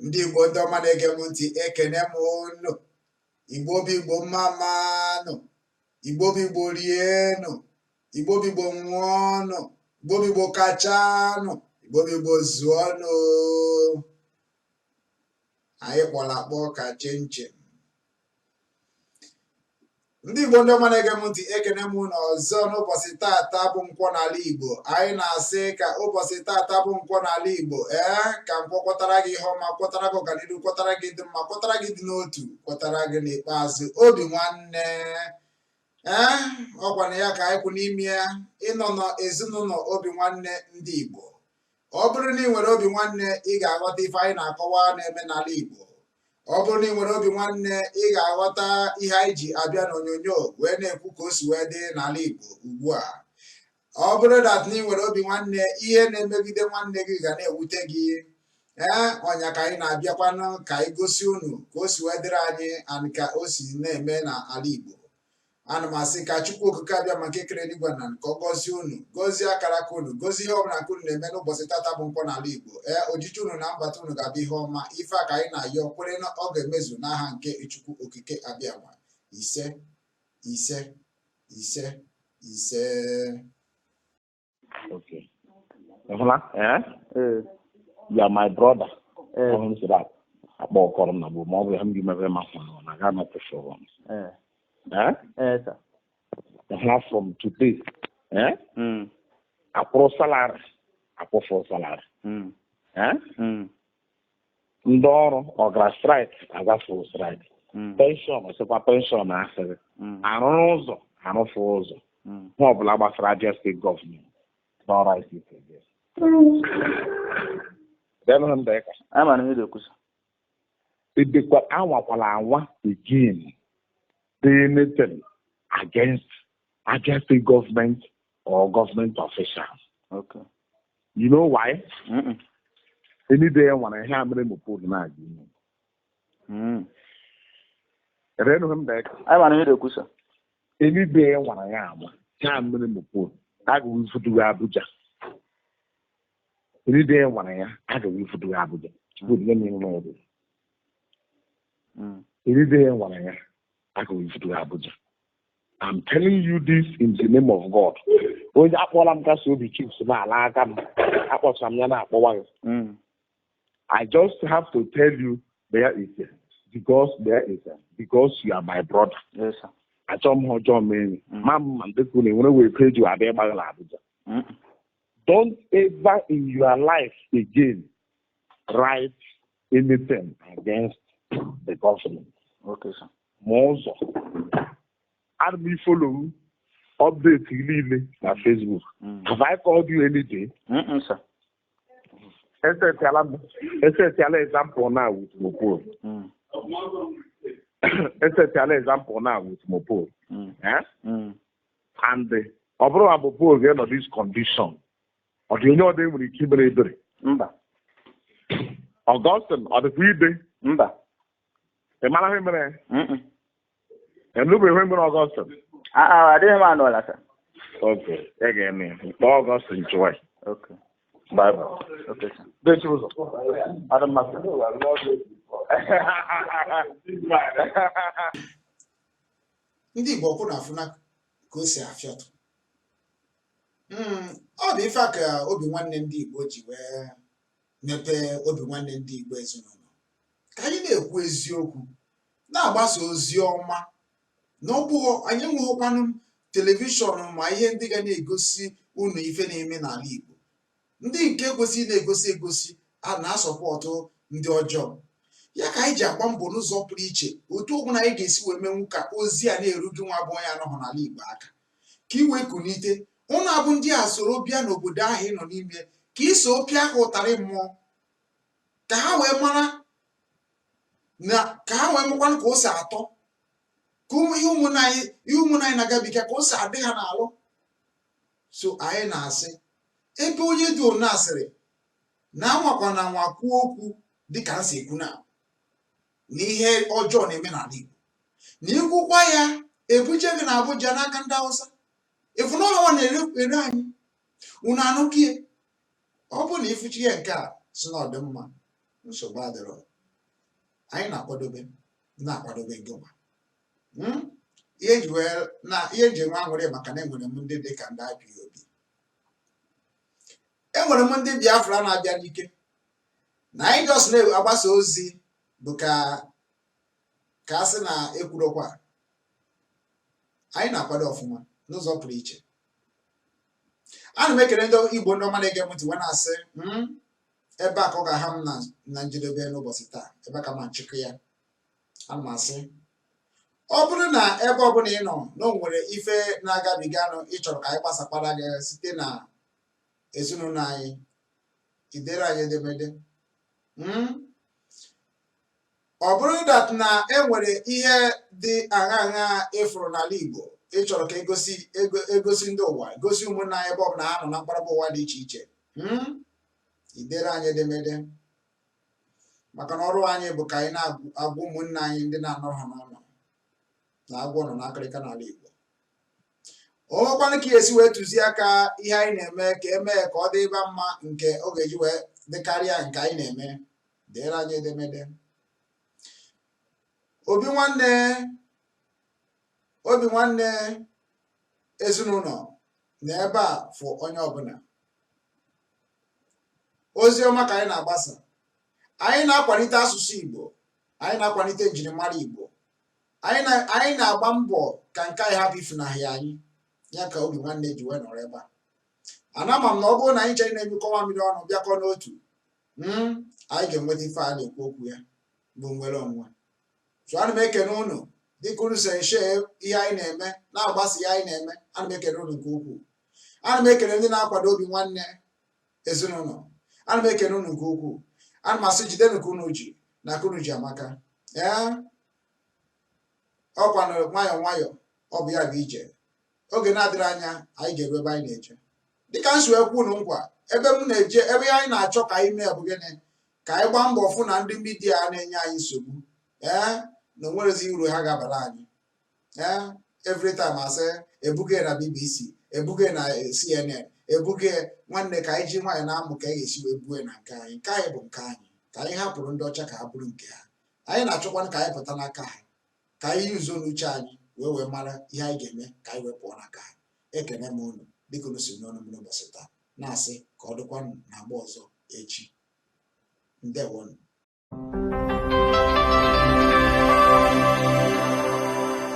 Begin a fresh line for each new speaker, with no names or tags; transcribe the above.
ndị Igbo ndị ọma na-ege m ntị ekene m unu. Igbo bụ Igbo mmamanụ, Igbo bụ Igbo rienụ, Igbo bụ Igbo nwụọnụ, Igbo bụ Igbo kachanụ, Igbo bụ Igbo zụọnụ. Anyị kpọrọ akpọ ka chinchin. Ndị Igbo ndị ọma na-ege m ntị ekene m unu ọzọ n'ụbọchị tata bụ nkwọ n'ala Igbo. Anyị na-asị ka ụbọchị tata bụ nkwọ n'ala Igbo ka nkwọ kwọtara gị ihe ọma, kwọtara gị ọganihu, kwọtara gị dị mma, kwọtara gị dị n'otu, kwọtara gị n'ikpeazụ Obinwanne. Ọkwa na ya ka anyị kwụ n'ime ya ịnọ n'ezinụlọ Obinwanne ndị Igbo. Ọ bụrụ na ị nwere Obinwanne, ị ga-aghọta ife anyị na-akọwa na-eme n'ala Igbo. Ọ bụrụ na ị nwere Obinwanne, ị ga-aghọta ihe anyị ji abịa n'onyonyo wee na-ekwu ka o si wee dị n'ala Igbo ugbu a. Ọ bụrụ na ị nwere Obinwanne, ihe na-emegide nwanne gị ga na-ewute gị. Ọnya ka anyị na-abịakwanụ ka anyị gosi unu ka o si wee dịrị anyị and ka o si na-eme n'ala Igbo. Ana m asị ka Chukwu okike abịa maka ekere eluigwe na ka ọ gọzie unu, gọzie akara aka unu, gọzie ihe ọbụla ka unu na-eme n'ụbọchị tata bụ nkwọ n'ala Igbo. Ojiji unu na mbata unu ga-abụ ihe ọma. Ife a ka anyị na-ayọ kwere na ọ ga-emezu n'aha nke Chukwu okike abịa nwa. Ise ise ise ise.
Okay. You are my brother. Akpọkọrọ m na bụ ma ọ bụ ya m gị mebe masị na ga na prefer from today. Akwụrụ salary, akwụfọ salary. Ndị ọrụ ọgara strike agafe strike. Pension ọsịkwa pension na asịrị. Arụrụ ụzọ arụfụ ụzọ. Ma ọ bụla gbasara Abia steeti gọọmenti. N'ọrụ isi ike. Edekwa anwakwala anwa again. Anything against Abia state government or government officials.
Okay.
You know why? Any day when I hear me put na again. Him back.
I want to hear the kusa.
Any day when I am me put. I go to do Abuja. Any day when I go to do Abuja. Good name know this. Any day when I go to Abuja. I'm telling you this in the name of God. I just have to tell you there is a, because you are my brother.
Yes, sir.
I told John Mary, Mom, and this when we pray you are there by Abuja. Don't ever in your life again write anything against the government.
Okay, sir.
Mozo. Add me follow update really on Facebook. Have I called you any day?
Sir.
Let's tell example now with Mopol. Let's tell example now with Mopol. And the overall Mopol again on this condition. Or do you know they will keep it? Augustine or the free day? The man and look at him in Augustine.
I didn't want to know that, sir.
Okay, again, Augustine joy.
Okay.
Bye.
Okay, sir.
This was Adam
Ndị Igbo ọkwụ na-afụna ka o si afịọtụ. Ọ dị ife a ka Obinwanne ndị Igbo ji wee mepee Obinwanne ndị Igbo ezinụlọ. Ka anyị na-ekwu eziokwu, na-agbasa ozi ọma, na ọ bụghị anyị enweghịkwanụ telivishọn ma ihe ndị ga na-egosi unu ife na-eme n'ala Igbo. Ndị nke kwesịrị na-egosi egosi a na-asọpọtụ ndị ọjọọ. Ya ka anyị ji agba mbọ n'ụzọ pụrụ iche otu ọbụla anyị ga-esi wee menwu ka ozi a na-eru gị nwa abụọ ya nọhụ n'ala Igbo aka. Ka ị wee kunite ụnụ abụ ndị a soro bịa n'obodo ahụ ị nọ n'ime ka ị so pịa ha ụtarị mmụọ ka ha wee mara na ka ha wee mekwanụ ka o si atọ ka ihe ụmụnne anyị na-agabiga ka o si adị ha n'alụ. So anyị na-asị ebe onye dị onu asịrị na anwakwa na anwa kwuo okwu dịka nsi ekwu na ihe ọjọọ na-eme n'ala Igbo na ikwukwa ya ebuje gị na Abuja n'aka ndị Hausa efu na ọhawa na-ere anyị unu anụkie. Ọ bụ na ifuchi ya nke a si na ọdịmma nsogbu adịrọ. anyị na-akwadobe gịnwa ihe eji enwe aṅụrị maka na enwere m ndị dịka ndị IPOB, enwere m ndị Biafra na-abịa n'ike, na anyị just na-agbasa ozi bụ ka a sị na ekwurokwa, anyị na-akwado ọfụma n'ụzọ pụrụ iche. Ana m ekele ndị Igbo ndị ọma na-ege m ntị wee na-asị ebe a ka ọ ga-aha m na njedebe n'ụbọchị taa, ebe ka ma nchịkọ ya. Ana m asị ọ bụrụ na ebe ọbụla ị nọ na o nwere ife na-agabiganụ ịchọrọ ka anyị gbasakwara gị site na ezinụlọ anyị, idere anyị edemede. Ọ bụrụ dat na enwere ihe dị aṅa ịfụrụ n'ala Igbo ịchọrọ ka egosi ndị ụwa, gosi ụmụnna anyị ebe ọbụla ha nọ na mkparaba ụwa dị iche iche, idere anyị edemede, maka na ọrụ anyị bụ ka anyị na-agwa ụmụnna anyị ndị na-anọrọ ha n'ọnụ na agwọ nọ n'akịrịka n'ala Igbo. O nwekwanụ ka esi wee tụziaka ihe anyị na-eme ka emee ka ọ dị ịba mma nke ọ ga-eji wee dịkarịa nke anyị na-eme, dere anyị edemede. Obinwanne ezinụlọ na ebe a fụ onye ọbụla. Ozi ọma ka anyị na-agbasa, anyị na-akwalite asụsụ Igbo, anyị na-akwalite njirimara Igbo, anyị na-agba mbọ ka nke anyị hapụ ifunahị anyị, ya ka Obinwanne ji wee nọrọ ebe a. Ana m na ọ bụrụ na anyị chere na-emekọwa mmiri ọnụ bịakọ n'otu, anyị ga-enweta ife a na-ekwu okwu ya bụ nnwere onwe. So ana m ekene unu dịka unu sere shee ihe anyị na-eme, na-agbasa ihe anyị na-eme. Ana m ekene unu nke ukwuu. Ana m ekene ndị na-akwado Obinwanne ezinụlọ, ana m ekene unu nke ukwuu. Ana m asị jidenu ka unu ji na ka unu ji amaka. Ọkwa na nwayọọ nwayọọ ọ bụ ya bụ ije. Oge na-adịrị anya anyị ga-eru ebe anyị na-eje. Dịka m si wee kwu unu nkwa, ebe m na-eje, ebe anyị na-achọ ka anyị mee bụ gịnị? Ka anyị gbaa mbọ fụ na ndị midia na-enye anyị nsogbu na onwerezi uru ha ga-abara anyị. Every time asị ebuge na BBC, ebuge na CNN, ebuge nwanne ka anyị ji nwaanyị na-amụ ka anyị ga-esi wee bue na nke anyị. Nke anyị bụ nke anyị, ka anyị hapụrụ ndị ọcha ka ha bụrụ nke ha. Anyị na-achọkwanụ ka anyị pụta n'aka ha, ka anyị yuzo n'uche anyị wee mara ihe anyị ga-eme ka anyị wee pụọ n'aka ha. Ekene m unu dịka unu si n'ọnụ m n'ụbọchị taa, na-asị ka ọ dịkwanụ na agba ọzọ echi. Ndewonu.